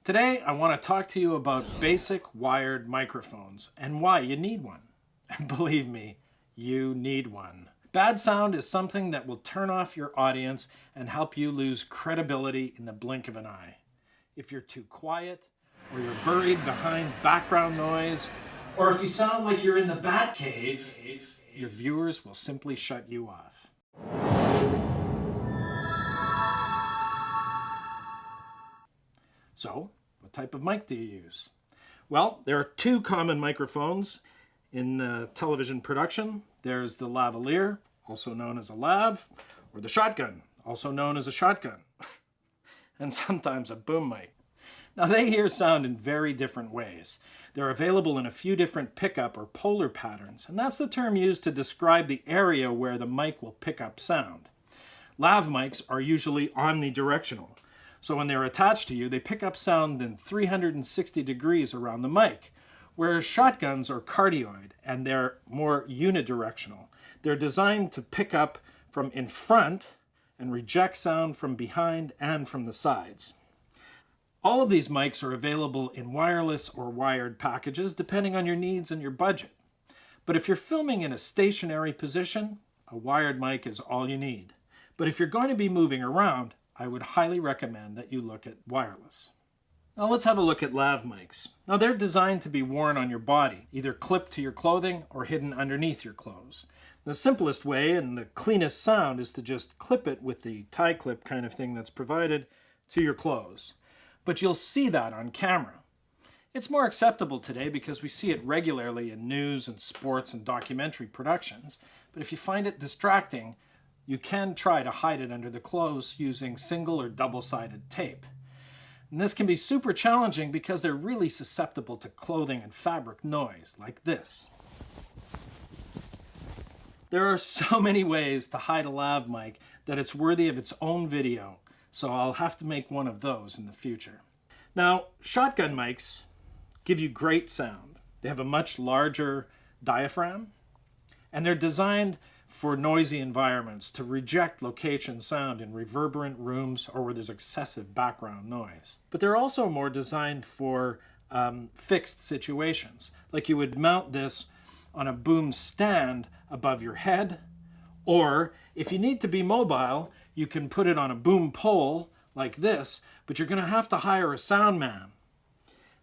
Today, I want to talk to you about basic wired microphones and why you need one. And believe me, you need one. Bad sound is something that will turn off your audience and help you lose credibility in the blink of an eye. If you're too quiet, or you're buried behind background noise, or if you sound like you're in the bat cave, your viewers will simply shut you off. So, what type of mic do you use? Well, there are two common microphones in television production. There's the lavalier, also known as a lav, or the shotgun, also known as a shotgun, and sometimes a boom mic. Now, they hear sound in very different ways. They're available in a few different pickup or polar patterns, and that's the term used to describe the area where the mic will pick up sound. Lav mics are usually omnidirectional. So when they're attached to you, they pick up sound in 360 degrees around the mic, whereas shotguns are cardioid and they're more unidirectional. They're designed to pick up from in front and reject sound from behind and from the sides. All of these mics are available in wireless or wired packages depending on your needs and your budget. But if you're filming in a stationary position, a wired mic is all you need. But if you're going to be moving around, I would highly recommend that you look at wireless. Now let's have a look at lav mics. Now they're designed to be worn on your body, either clipped to your clothing or hidden underneath your clothes. The simplest way and the cleanest sound is to just clip it with the tie clip kind of thing that's provided to your clothes. But you'll see that on camera. It's more acceptable today because we see it regularly in news and sports and documentary productions, but if you find it distracting, you can try to hide it under the clothes using single or double-sided tape. And this can be super challenging because they're really susceptible to clothing and fabric noise, like this. There are so many ways to hide a lav mic that it's worthy of its own video, so I'll have to make one of those in the future. Now, shotgun mics give you great sound. They have a much larger diaphragm, and they're designed for noisy environments to reject location sound in reverberant rooms or where there's excessive background noise. But they're also more designed for fixed situations. Like you would mount this on a boom stand above your head, or if you need to be mobile, you can put it on a boom pole like this, but you're going to have to hire a sound man.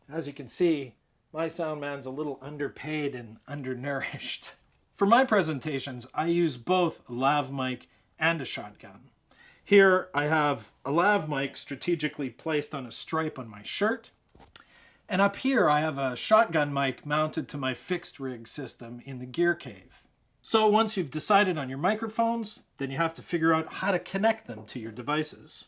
As you can see, my sound man's a little underpaid and undernourished. For my presentations, I use both a lav mic and a shotgun. Here I have a lav mic strategically placed on a stripe on my shirt. And up here I have a shotgun mic mounted to my fixed rig system in the gear cave. So once you've decided on your microphones, then you have to figure out how to connect them to your devices.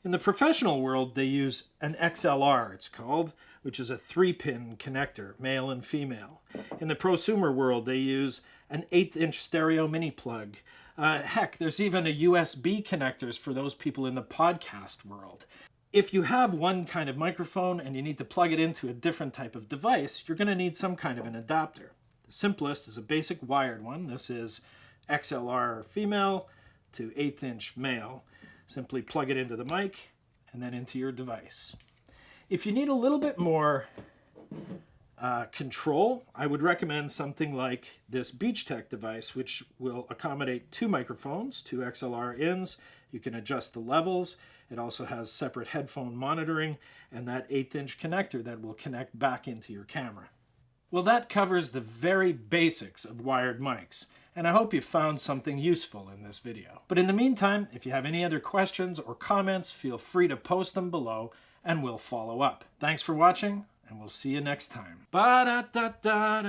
In the professional world, they use an XLR, it's called, which is a 3-pin connector, male and female. In the prosumer world, they use an 1/8-inch stereo mini plug. Heck, there's even a USB connectors for those people in the podcast world. If you have one kind of microphone and you need to plug it into a different type of device, you're going to need some kind of an adapter. The simplest is a basic wired one. This is XLR female to 1/8-inch male. Simply plug it into the mic and then into your device. If you need a little bit more control, I would recommend something like this K-Tec device, which will accommodate two microphones, two XLR ins. You can adjust the levels. It also has separate headphone monitoring and that 1/8-inch connector that will connect back into your camera. Well, that covers the very basics of wired mics, and I hope you found something useful in this video. But in the meantime, if you have any other questions or comments, feel free to post them below and we'll follow up. Thanks for watching, and we'll see you next time. Ba-da-da-da-da.